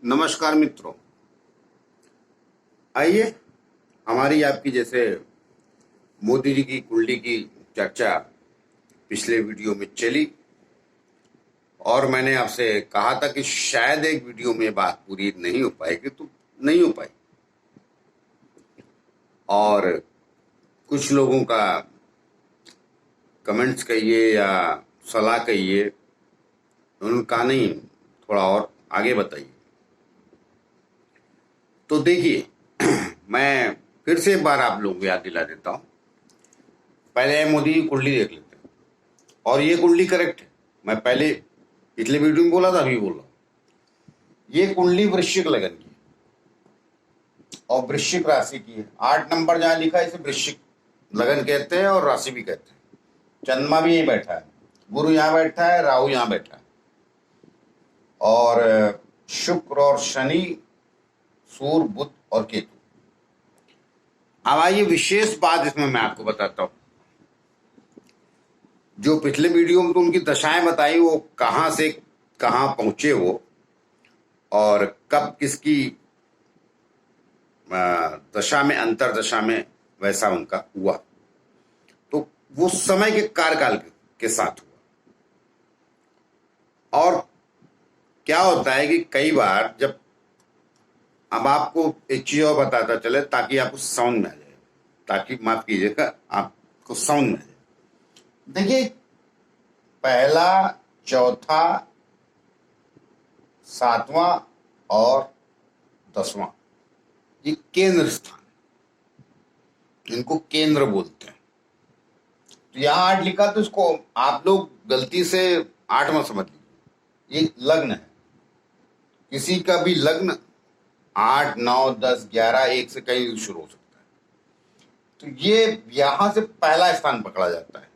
नमस्कार मित्रों, आइए हमारी आपकी जैसे मोदी जी की कुंडली की चर्चा पिछले वीडियो में चली और मैंने आपसे कहा था कि शायद एक वीडियो में बात पूरी नहीं हो पाएगी, तो नहीं हो पाई। और कुछ लोगों का कमेंट्स कहिए या सलाह कहिए, उन्होंने कहा नहीं, थोड़ा और आगे बताइए। तो देखिए मैं फिर से एक बार आप लोगों को याद दिला देता हूं। पहले मोदी की कुंडली देख लेते हैं और ये कुंडली करेक्ट है। मैं पहले पिछले वीडियो में बोला था, अभी बोल रहा हूं। ये कुंडली वृश्चिक लगन की है और वृश्चिक राशि की है। 8 नंबर जहां लिखा है इसे वृश्चिक लगन कहते हैं और राशि भी कहते हैं। चंद्रमा भी यही बैठा है, गुरु यहां बैठा है, राहु यहां बैठा है और शुक्र और शनि, सूर्य, बुध और केतु। अब आइए विशेष बात इसमें मैं आपको बताता हूं। जो पिछले वीडियो में तो उनकी दशाएं बताई, वो कहां से कहां पहुंचे वो और कब किसकी दशा में, अंतर दशा में वैसा उनका हुआ, तो वो समय के कार्यकाल के साथ हुआ। और क्या होता है कि कई बार जब, अब आपको एक चीज और बताता चले ताकि आपको समझ में आ जाए, ताकि माफ कीजिएगा आपको समझ में आ जाए। देखिए, पहला, चौथा, सातवां और 10वां, ये केंद्र स्थान, इनको केंद्र बोलते हैं। तो यहां 8 लिखा तो इसको आप लोग गलती से 8 मत समझ लीजिए, ये लग्न है। किसी का भी लग्न 8, 9, 10, 11, 1 से कहीं शुरू हो सकता है। तो ये यहां से पहला स्थान पकड़ा जाता है।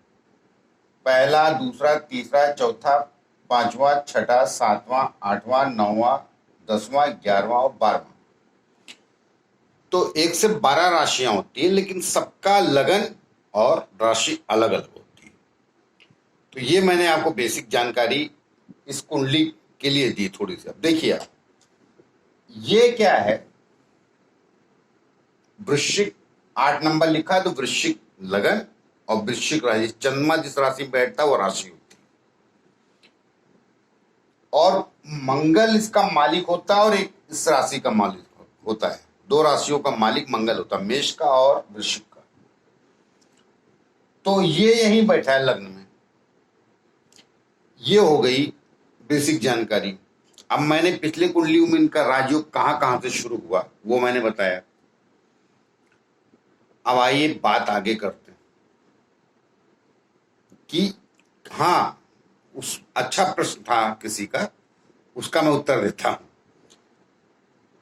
पहला, दूसरा, तीसरा, चौथा, पांचवा, छठा, सातवां, आठवां, नौवां, 10वां, 11वां और 12वां। तो 1 से 12 राशियां होती है, लेकिन सबका लगन और राशि अलग अलग होती है। तो ये मैंने आपको बेसिक जानकारी इस कुंडली के लिए दी थोड़ी सी। अब देखिए आप, ये क्या है, वृश्चिक 8 नंबर लिखा है तो वृश्चिक लगन और वृश्चिक राशि। चंद्रमा जिस राशि में बैठता है वो राशि होती है और मंगल इसका मालिक होता है और एक इस राशि का मालिक होता है। 2 राशियों का मालिक मंगल होता है, मेष का और वृश्चिक का। तो ये यहीं बैठा है लग्न में। ये हो गई बेसिक जानकारी। अब मैंने पिछले कुंडलियों में इनका राजयोग कहां कहां से शुरू हुआ वो मैंने बताया। अब आइए बात आगे करते हैं कि हाँ, उस अच्छा प्रश्न था किसी का, उसका मैं उत्तर देता हूं।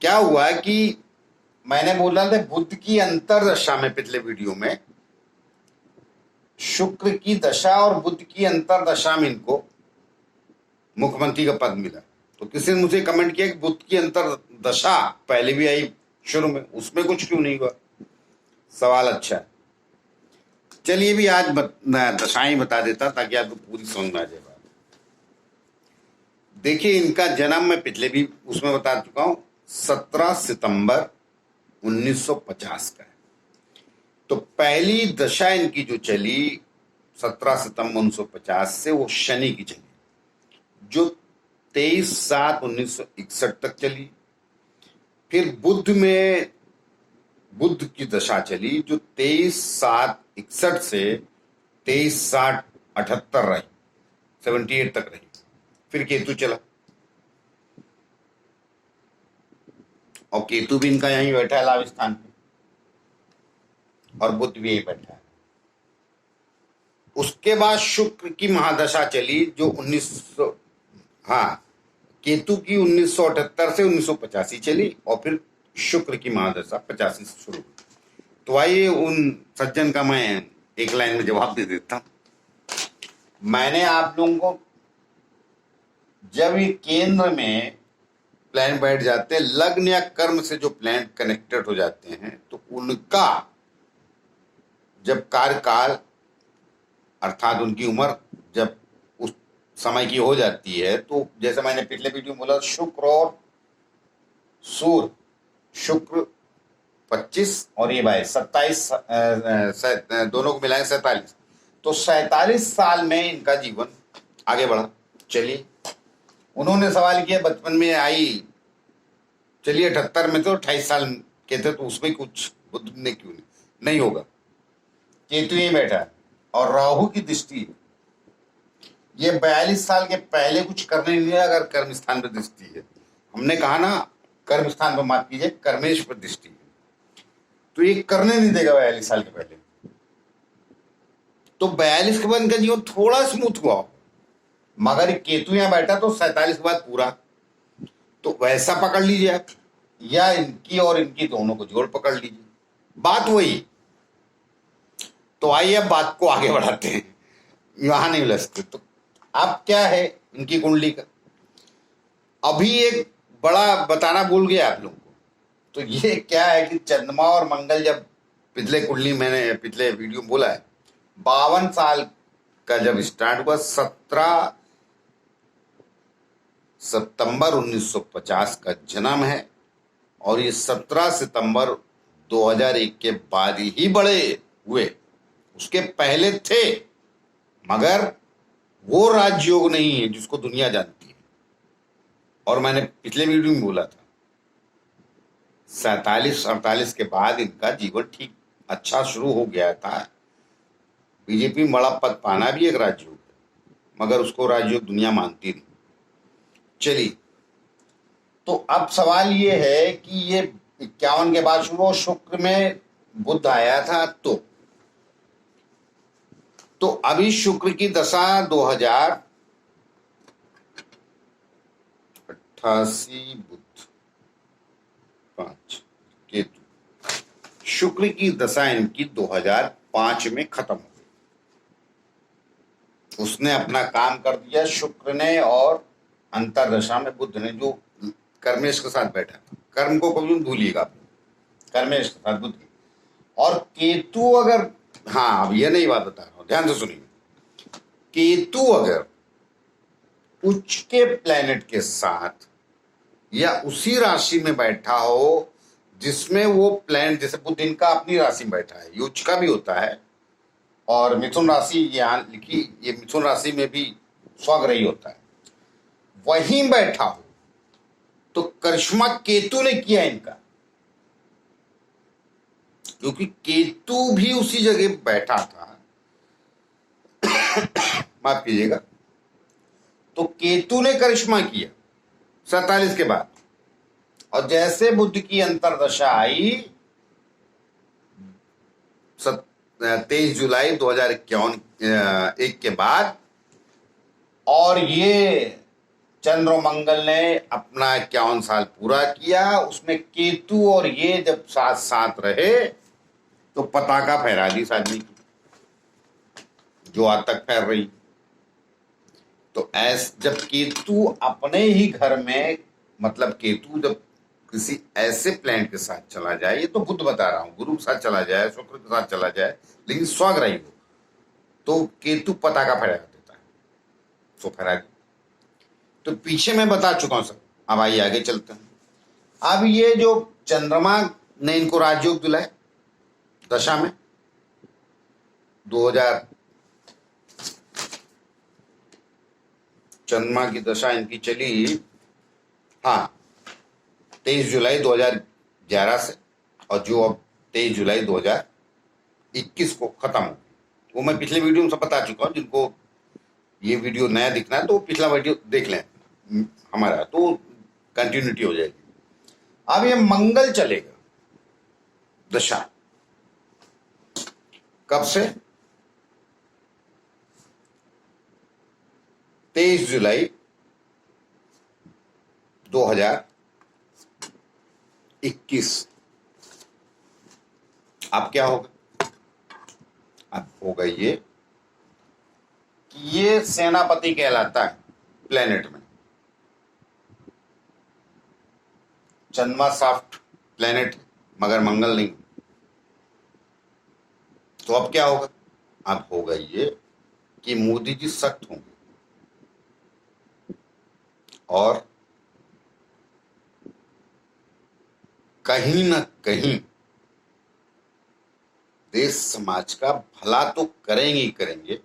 क्या हुआ कि मैंने बोला था बुध की अंतर दशा में, पिछले वीडियो में शुक्र की दशा और बुध की अंतर दशा में इनको मुख्यमंत्री का पद मिला। तो किसी ने मुझे कमेंट किया कि बुध की अंतर दशा पहले भी आई शुरू में, उसमें कुछ क्यों नहीं हुआ। सवाल अच्छा है। चलिए भी आज दशाएं बता देता ताकि आपको पूरी समझ में आ जाए बात। देखिए, इनका जन्म मैं पिछले भी उसमें बता चुका हूं, 17 सितंबर 1950 का है। तो पहली दशा इनकी जो चली 17 सितंबर 1950 से, वो शनि की चली, जो 23/7/1961 तक चली। फिर बुध की दशा चली जो 23/7/61 से 23/7/78 रही, 78 तक रही। फिर केतु चला और केतु भी इनका यहीं बैठा है लाभ स्थान पे, और बुध भी यहीं बैठा है। उसके बाद शुक्र की महादशा चली जो 1900, हाँ, केतु की 1978 से 1985 चली और फिर शुक्र की महादशा 85 से शुरू हुई। तो आइए उन सज्जन का मैं एक लाइन में जवाब दे देता हूं। मैंने आप लोगों को, जब ये केंद्र में प्लैनेट बैठ जाते हैं, लग्न या कर्म से जो प्लैनेट कनेक्टेड हो जाते हैं, तो उनका जब कार्यकाल अर्थात उनकी उम्र जब उस समय की हो जाती है, तो जैसे मैंने पिछले वीडियो में बोला, शुक्र और सूर्य शुक्र 25 और ये 27, दोनों को मिलाएं 47, तो 47 साल में इनका जीवन आगे बढ़ा। चलिए, उन्होंने सवाल किया बचपन में आई, चलिए 78 में तो 28 साल के थे, तो उसमें कुछ बुद्ध ने क्यों नहीं होगा। केतु ही बैठा है और राहु की दृष्टि, ये 42 साल के पहले कुछ करने नहीं है अगर कर्म स्थान पर दृष्टि है। हमने कहा ना, कर्म स्थान पर माफ कीजिए, कर्मेश पर दृष्टि है, तो ये करने नहीं देगा 42 साल के पहले। तो 42 के बाद इनका जीवन थोड़ा स्मूथ हुआ, मगर केतु यहां बैठा तो 47 के बाद पूरा, तो वैसा पकड़ लीजिए आप, या इनकी और इनकी दोनों को जोड़ पकड़ लीजिए, बात वही। तो आइए अब बात को आगे बढ़ाते हैं, यहां नहीं उलझते। तो अब क्या है इनकी कुंडली का, अभी एक बड़ा बताना भूल गया आप लोगों को। तो ये क्या है कि चंद्रमा और मंगल, जब पिछले कुंडली मैंने पिछले वीडियो में बोला है, 52 साल का जब स्टार्ट हुआ, 17 सितंबर 1950 का जन्म है, और ये 17 सितंबर 2001 के बाद ही बड़े हुए, उसके पहले थे, मगर वो राजयोग नहीं है जिसको दुनिया जानती है। और मैंने पिछले वीडियो में बोला था 47-48 के बाद इनका जीवन ठीक अच्छा शुरू हो गया था। बीजेपी में बड़ा पद पाना भी एक राजयोग है, मगर उसको राजयोग दुनिया मानती नहीं। चलिए, तो अब सवाल ये है कि ये 51 के बाद शुरू, शुक्र में बुध आया था, तो अभी शुक्र की दशा 2088, बुध 5 केतु, शुक्र की दशा इनकी 2005 में खत्म हो गई। उसने अपना काम कर दिया शुक्र ने, और अंतरदशा में बुध ने, जो कर्मेश के साथ बैठा था, कर्म को कभी भूलिएगा आप, कर्मेश के साथ बुध, और केतु अगर, हाँ अब यह नहीं बात बता रहा हूं, ध्यान से सुनिए, केतु अगर उच्च के प्लैनेट के साथ या उसी राशि में बैठा हो जिसमें वो प्लैनेट, जैसे बुध इनका अपनी राशि में बैठा है, ये उच्च का भी होता है, और मिथुन राशि यहाँ लिखी, ये मिथुन राशि में भी स्वग्रही होता है, वहीं बैठा हो, तो करिश्मा केतु ने किया इनका, क्योंकि केतु भी उसी जगह बैठा था, माफ कीजिएगा, तो केतु ने करिश्मा किया 47 के बाद। और जैसे बुध की अंतरदशा आई 23 जुलाई 2021 के बाद, और ये चंद्र और मंगल ने अपना 51 साल पूरा किया, उसमें केतु और ये जब साथ साथ रहे, तो पताका फहरा दी आदमी की, जो आज तक फैल रही। तो जब केतु अपने ही घर में, मतलब केतु जब किसी ऐसे प्लैनेट के साथ चला जाए, ये तो बुध बता रहा हूं, गुरु के साथ चला जाए, शुक्र के साथ चला जाए, लेकिन स्वग्रही हो, तो केतु पताका फहरा देता है, तो फहरा दी। तो पीछे मैं बता चुका हूं सब, अब आइए आगे चलते हैं। अब ये जो चंद्रमा ने इनको राजयोग दिलाए दशा में 2000, चंद्रमा की दशा इनकी चली, हाँ 23 जुलाई 2011 से, और जो अब 23 जुलाई 2021 को खत्म हो, वो मैं पिछले वीडियो में सब बता चुका हूं। जिनको ये वीडियो नया दिखना है तो पिछला वीडियो देख लें हमारा, तो कंटिन्यूटी हो जाएगी। अब ये मंगल चलेगा दशा, कब से? 23 जुलाई 2021। अब क्या होगा? अब होगा ये कि ये सेनापति कहलाता है प्लेनेट में, चंद्रमा सॉफ्ट प्लेनेट मगर मंगल नहीं। तो अब क्या होगा? अब होगा ये कि मोदी जी सख्त होंगे और कहीं ना कहीं देश समाज का भला तो करेंगे ही करेंगे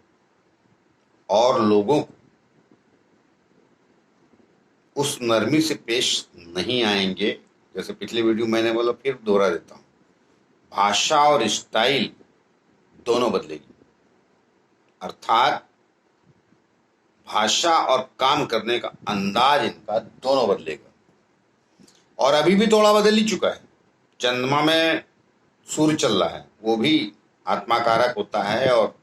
और लोगों को उस नरमी से पेश नहीं आएंगे। जैसे पिछले वीडियो मैंने बोला, फिर दोहरा देता हूं, भाषा और स्टाइल दोनों बदलेगी। अर्थात भाषा और काम करने का अंदाज इनका दोनों बदलेगा। और अभी भी थोड़ा बदल ही चुका है। चंद्रमा में सूर्य चल रहा है, वो भी आत्माकारक होता है और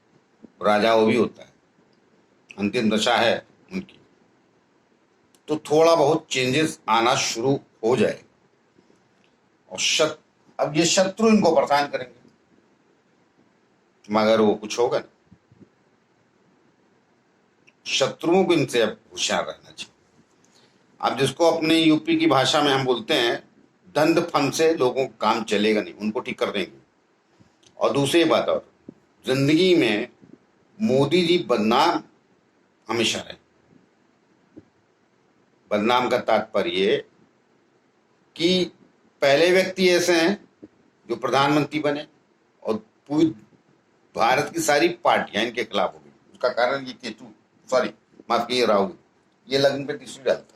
राजा वो भी होता है, अंतिम दशा है उनकी। तो थोड़ा बहुत चेंजेस आना शुरू हो जाए। और अब ये शत्रु इनको परेशान करेंगे, मगर वो कुछ होगा नहीं। शत्रुओं को इनसे अब होशियार रहना चाहिए। अब जिसको अपने यूपी की भाषा में हम बोलते हैं, दंड फन से लोगों का काम चलेगा नहीं, उनको ठीक कर देंगे। और दूसरी बात, और जिंदगी में मोदी जी बदनाम हमेशा रहे। बदनाम का तात्पर्य कि पहले व्यक्ति ऐसे हैं जो प्रधानमंत्री बने और पूरी भारत की सारी पार्टियां इनके खिलाफ हो गई। उसका कारण ये केतु, सॉरी माफ कीजिए, राहुल, ये लगन पे तीसरी डालता।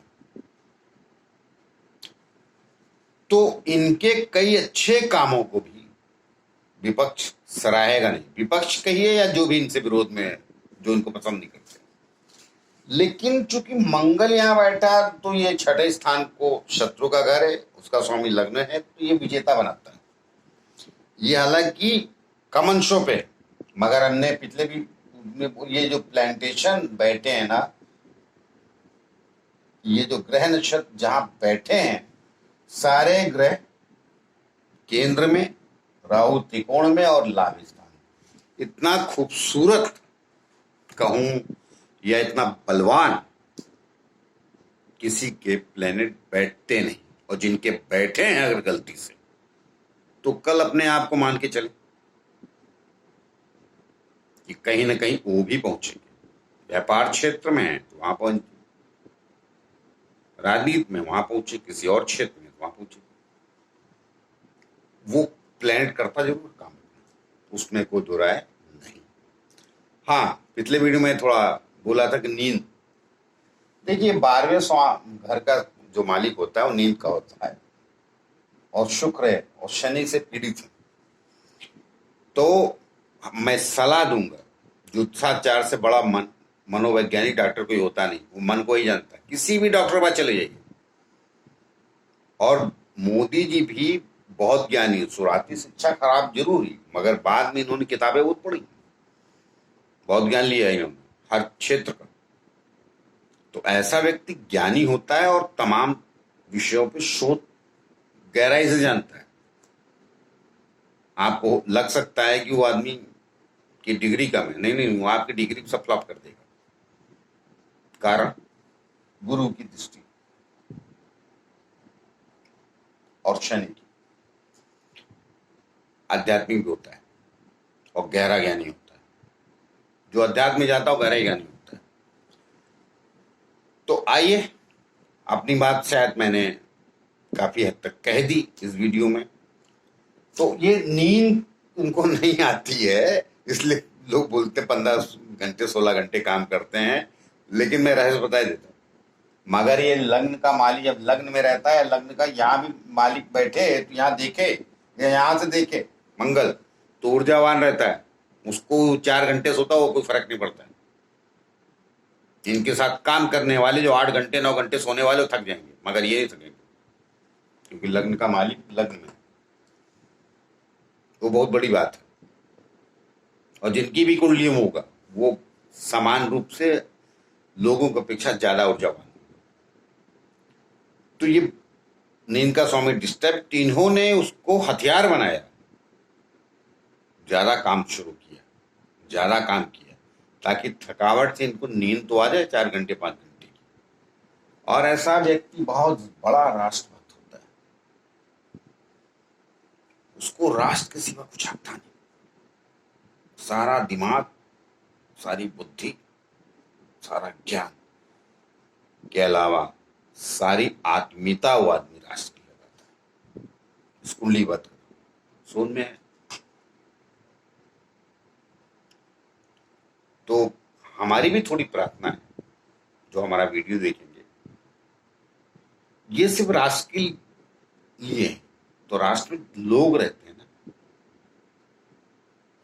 तो इनके कई अच्छे कामों को भी विपक्ष सराहेगा नहीं। विपक्ष कहिए या जो भी इनसे विरोध में, जो इनको पसंद नहीं करते। लेकिन चूंकि मंगल यहां बैठा, तो ये छठे स्थान को शत्रु का घर है, उसका स्वामी लग्न है, तो ये विजेता बनाता है। ये हालांकि कम अंशों पे, मगर अन्य पिछले भी ये जो प्लांटेशन बैठे हैं ना, ये जो ग्रह नक्षत्र जहां बैठे हैं, सारे ग्रह केंद्र में, राहु त्रिकोण में और लाभ स्थान। इतना खूबसूरत कहूं या इतना बलवान किसी के प्लेनेट बैठते नहीं। और जिनके बैठे हैं अगर गलती से, तो कल अपने आप को मान के चले कि कहीं ना कहीं वो भी पहुंचेंगे। व्यापार क्षेत्र में है तो वहां पहुंचे, राजनीति में वहां पहुंचे, किसी और क्षेत्र में वहां पहुंचे। वो प्लान करता जरूर काम, उसमें कोई दो राय नहीं। हाँ, पिछले वीडियो में थोड़ा बोला था कि नींद, देखिए 12वें घर का जो मालिक होता है वो नींद का होता है, और शुक्र है और शनि से पीड़ित है। तो मैं सलाह दूंगा, जुत्साचार से बड़ा मनोवैज्ञानिक डॉक्टर कोई होता नहीं, वो मन को ही जानता है। किसी भी डॉक्टर के पास चले जाइए। और मोदी जी भी बहुत ज्ञानी, शुरुआती शिक्षा खराब जरूर ही, मगर बाद में इन्होंने किताबें बहुत पढ़ी, बहुत ज्ञान लिया है इन्होंने हर क्षेत्र का। तो ऐसा व्यक्ति ज्ञानी होता है और तमाम विषयों पे शोध गहराई से जानता है। आपको लग सकता है कि वो आदमी की डिग्री कम है, नहीं नहीं, वो आपकी डिग्री सब फ्लॉप कर देगा। कारण गुरु की दृष्टि और शनि की। आध्यात्मिक भी होता है और गहरा ज्ञानी होता है। जो अध्यात्म में जाता है वो गहरा ज्ञानी होता है। तो आइए, अपनी बात शायद मैंने काफी हद तक कह दी इस वीडियो में। तो ये नींद उनको नहीं आती है, इसलिए लोग बोलते 15 घंटे 16 घंटे काम करते हैं। लेकिन मैं रहस्य बता देता हूँ, मगर ये लग्न का मालिक जब लग्न में रहता है, लग्न का यहाँ भी मालिक बैठे तो यहाँ देखे या यहाँ से देखे मंगल, तो ऊर्जावान रहता है। उसको 4 घंटे सोता हो कोई फर्क नहीं पड़ता है। इनके साथ काम करने वाले जो 8 घंटे 9 घंटे सोने वाले, वो थक जाएंगे, मगर ये नहीं थकेंगे, क्योंकि लग्न का मालिक लग्न में, वो बहुत बड़ी बात है। और जिनकी भी कुंडली में होगा, वो समान रूप से लोगों की अपेक्षा ज्यादा ऊर्जावान। तो ये नींद का स्वामी डिस्टर्ब, इन्होंने उसको हथियार बनाया, ज्यादा काम शुरू किया, ज्यादा काम किया, ताकि थकावट से इनको नींद तो आ जाए 4 घंटे 5 घंटे की। और ऐसा व्यक्ति बहुत बड़ा राष्ट्रभक्त होता है, उसको राष्ट्र के सिवा कुछ आता नहीं। सारा दिमाग, सारी बुद्धि, सारा ज्ञान के अलावा सारी आत्मीयता वो आदमी राष्ट्र की लगाता है। इस कुंडली बात करो, सोन में है। तो हमारी भी थोड़ी प्रार्थना है, जो हमारा वीडियो देखेंगे, ये सिर्फ राष्ट्र के लिए है। तो राष्ट्र में लोग रहते हैं ना,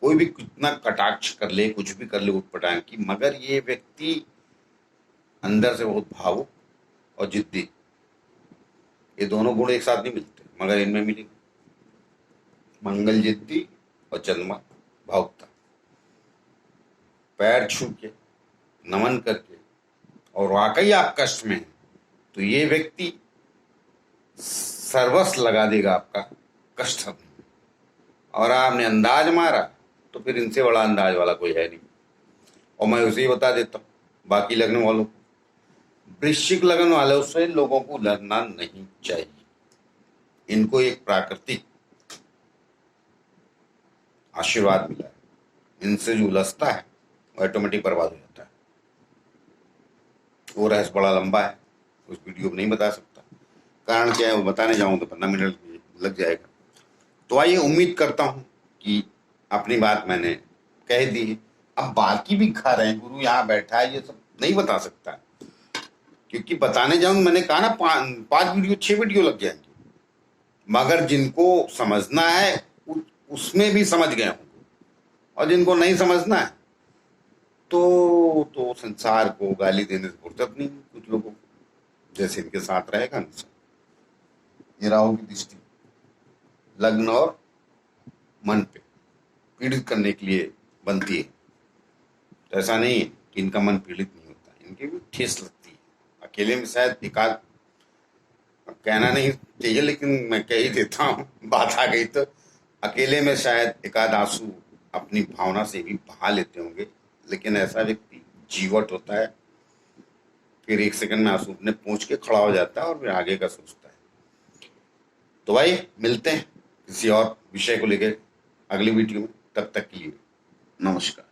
कोई भी कितना कटाक्ष कर ले, कुछ भी कर ले उठपटांग की, मगर ये व्यक्ति अंदर से बहुत भावुक और जिद्दी, ये दोनों गुण एक साथ नहीं मिलते, मगर इनमें मिलेंगे। मंगल जिद्दी और चंद्रमा भावुकता। पैर छू के नमन करके, और वाकई आप कष्ट में हैं, तो ये व्यक्ति सर्वस्व लगा देगा आपका कष्ट हरने में। और आपने अंदाज मारा तो फिर इनसे बड़ा अंदाज वाला कोई है नहीं। और मैं उसे ही बता देता हूँ बाकी लगन वालों को, वृश्चिक लगन वालों से लोगों को लड़ना नहीं चाहिए। इनको एक प्राकृतिक आशीर्वाद मिला है, इनसे जो उलझता है वो ऑटोमेटिक बर्बाद हो जाता है। वो रहस्य बड़ा लंबा है, उस वीडियो में नहीं बता सकता। कारण क्या है वो बताने जाऊं तो 15 मिनट लग जाएगा। तो आइए, उम्मीद करता हूं कि अपनी बात मैंने कह दी है। अब बाकी भी खा रहे हैं, गुरु यहाँ बैठा है, ये सब नहीं बता सकता, क्योंकि बताने जाऊं मैंने कहा ना 5 वीडियो 6 वीडियो लग जाएंगे। मगर जिनको समझना है उसमें भी समझ गए होंगे, और जिनको नहीं समझना है तो संसार को गाली देने से फुर्सत नहीं कुछ लोगों को, जैसे इनके साथ रहेगा ना। ये राहु की दृष्टि लग्न और मन पे पीड़ित करने के लिए बनती है। तो ऐसा नहीं है कि इनका मन पीड़ित नहीं होता, इनकी भी ठेस लगती है। अकेले में शायद एकाध, कहना नहीं चाहिए लेकिन मैं कह ही देता हूँ, बात आ गई तो, अकेले में शायद एकाध आंसू अपनी भावना से भी बहा लेते होंगे। लेकिन ऐसा व्यक्ति जीवट होता है, फिर 1 सेकंड में आंसू अपने पहुंच के खड़ा हो जाता है और फिर आगे का सोचता है। तो भाई मिलते हैं किसी और विषय को लेकर अगली वीडियो में, तब तक के लिए नमस्कार।